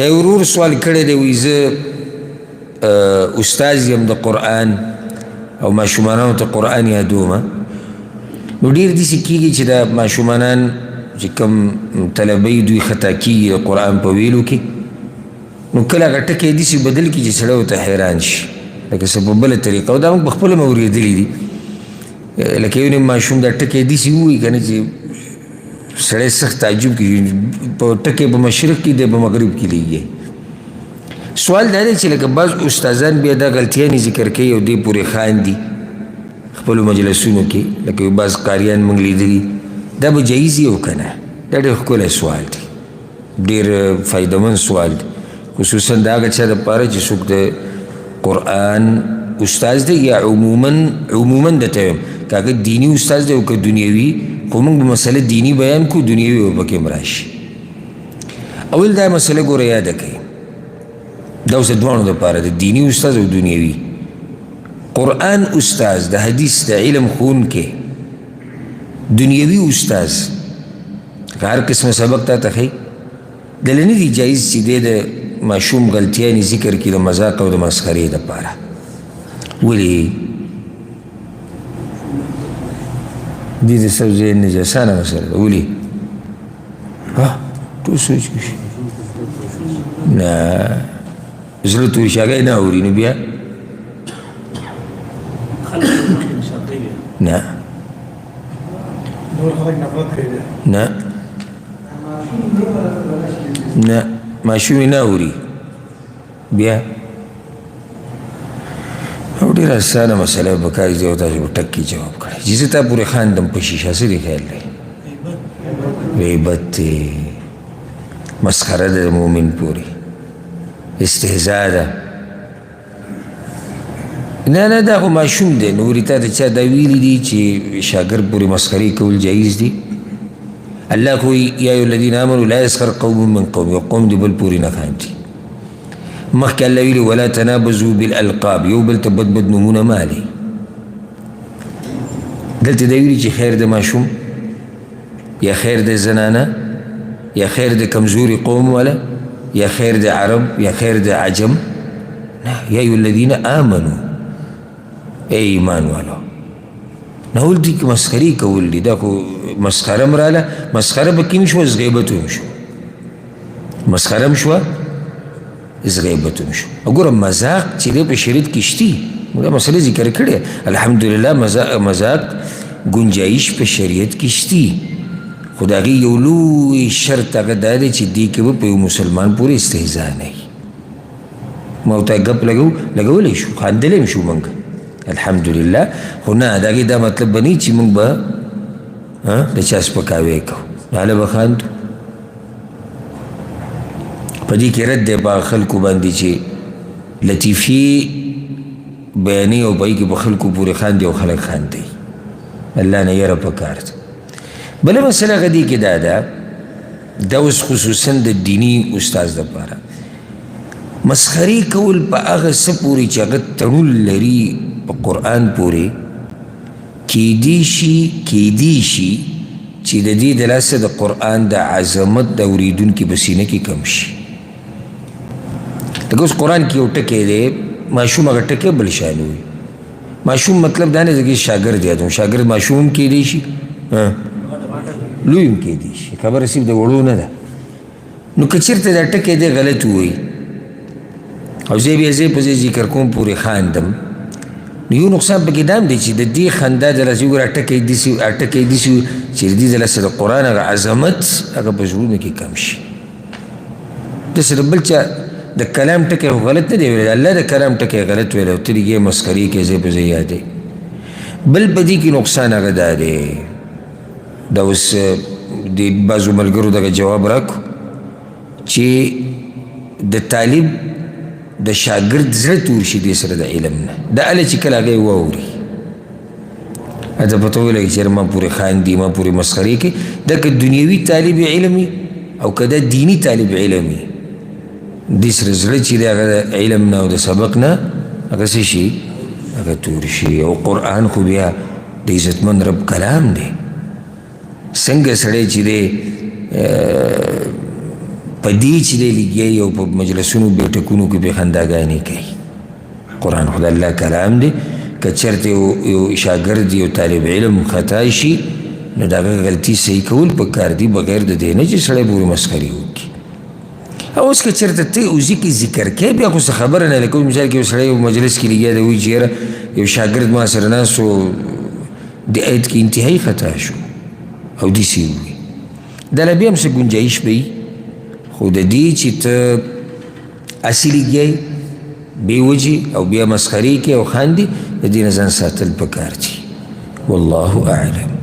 دا یو ورور سوال کړی دی وایي زه استاذ یم د قرآن او ماشومانانو ته قرآن یادومه نو ډېر داسې کېږي چې دا ماشومانان چې کوم طلبۍ دوی خطا کېږي د قرآن په ویلو کې نو کله هغه ټکی داسې بدل کړي چې سړی ورته حیران شي لکه څه په بله طریقه او دا موږ پخپله مې اورېدلي دي لکه یو نیم ماشوم دا ټکی داسې ووایي که نه چې سړی سخت تعجب کېږي په ټکی په مشرق کې دی په مغرب کې لیږي سوال دا دی چې لکه بعض استادان بیا دا غلطیانې ذکر کوي او دې پورې خاندي خپلو مجلسونو کې لکه یو بعض قاریان موږ لیدلي دا به جایز یي او که نه دا ډېر ښکلی سوال دی ډېر فایدهمند سوال دی خصوصا د هغه چا دپاره چې څوک د قرآن استاذ دی یا عموما درته وایم که هغه دیني استاذ دی او که دنیوي خو موږ به مسله دیني بیان کړو دنیوي به پکې هم راشي اول دا مسله ګوره یاده کوي دا اوس د دواړو دپاره د دیني استاذ او دنیوي قرآن استاذ د حدیث د علم ښوونکی دنیوي استاذ که هر قسمه سبق تا ته ښیي دله نه دي جایز چې دی د ماشوم غلطیانې ذکر کړي د مذاق او د مسخرې دپاره ولې دې د سب ذهن نه اسانه مسله ده ولې ټول سوچ کړي نه زړه تورې شاګی نه اوري نو بیا نه نه نه ماشوم یې نه اوري بیا او ډېره اسانه مسله به پکار دی او تاسو به ټک کې جواب کړئ چې زه تا پورې خاندم په شیشه څه دې خیال دی غیبت دی مسخره ده د مؤمن پورې استهزا ده نه دا خو ماشوم دی نو ورې تا ته چا دا ویلي دي چې شاګرد پورې مسخرې کول جایز دي الله خو یا ایها الذین آمنوا لا یسخر قوم من قوم یو قوم دی بل پورې نه خاندي مخکې الله ویلي ولا تنابزوا بالالقاب یو بل ته بد نومونه مه الی دلته دا ویلي چې خیر د ماشوم یا خیر د زنانه یا خیر د کمزوري قوم والا یا خیر د عرب یا خیر د عجم یا ایها الذین آمنوا ای ایمان والو نه ول دي مسخرې کول دي دا خو مسخره م راله مسخره به کیم شوه غیبت هم شو مسخره م شوه غیبت هم شو وګوره مذاق چې دی په شریعت کې شتي موږ دا مسله ذکر کړې الحمدلله مذاق گنجایش په شریعت کې شتي خو د هغې یو لوی شرط هغه دا دی چې دې کې به په یو مسلمان پورې استهزا نه وي ما ورته ګپ لګولی شو خاندلی هم شو موږ الحمدلله خو نه د هغې دا مطلب به نه چې موږ به د چا سپکاوی کوو هله به خاندو په دې کې رد دی په خلکو باندې چې لطیفې بیانې او په هغې کې به خلکو پورې خاندي او خلک خاندي الله نه یره پکار ده بله مسله هغه دې کې دا ده دا اوس خصوصا د دیني استاذ دپاره مسخرې کول په هغه څه پورې چې هغه تړون لري په قرآن پورې کیدی شي چې د دې د لاسه د قرآن د عظمت د اورېدونکي په سینه کې کم شي لکه اوس قرآن کې یو ټکی دی ماشوم هغه ټکی بل شان وي ماشوم مطلب دا نه دی چې شاګرد یادوم شاګرد ماشوم هم کیدی شي لوی هم کیدی شي خبره صرف د وړو نه ده نو که چېرته دا ټکی دی غلط ووایي او زه بیا په ذکر کوم پورې خاندم نو یو نقصان پکې دا هم دی چې د دې خندا د لاسه وګوره اټکی داسې چې د دې د لاسه د قرآن هغه عظمت هغه په زړونو کې کم شي داسې د بل چا د کلام ټکی خو غلط نه دی ویلی الله د کلام ټکی غلط ویلی او ته دې مسخرې کې ځای په ځای یادوي بل په دې کې نقصان هغه دا دی دا اوس د بعضو ملګرو دغه جواب راکړو چې د طالب د شاګرد زړه تور شي دې سره د علم نه دا هله چې کله هغه یې واوري ته پته ولګي چې ما پورې خاندي ما پورې مسخرې کوي دا که دنیوي طالب علم وي او که دا دیني طالب علم وي دې سره زړه چې دی هغه د علم نه او د سبق نه هغه څه شي هغه تور شي او قرآن خو بیا د عزتمند رب کلام دی څنګه سړی چې دی په دې چې دی لګیایي او په مجلسونو بیټکونو کې پې خنداګانې کوي. قرآن خو د الله کلام دی. که چېرته یو شاګرد یو طالب علم خطا شي نو د هغه غلطي صحیح کول پکار دي بغیر د دې نه چې سړی پورې مسخرې وکړي. او اوس که چېرته ته اوزي کې ذکر کوې بیا خو څه خبره نه لکه مثال کې یو سړی یو مجلس کې لګیا دی وایي چې یاره یو شاګرد ما سره ناست و د آیت کې انتهایي خطا شو او داسې ووایي دا لا بیا هم څه ګنجایش به وي. خو د دې چې ته هسې لګیایي بې وجې او بیا مسخرې کوي او خاندي د دې نه ځان ساتل پکار دي. والله اعلم.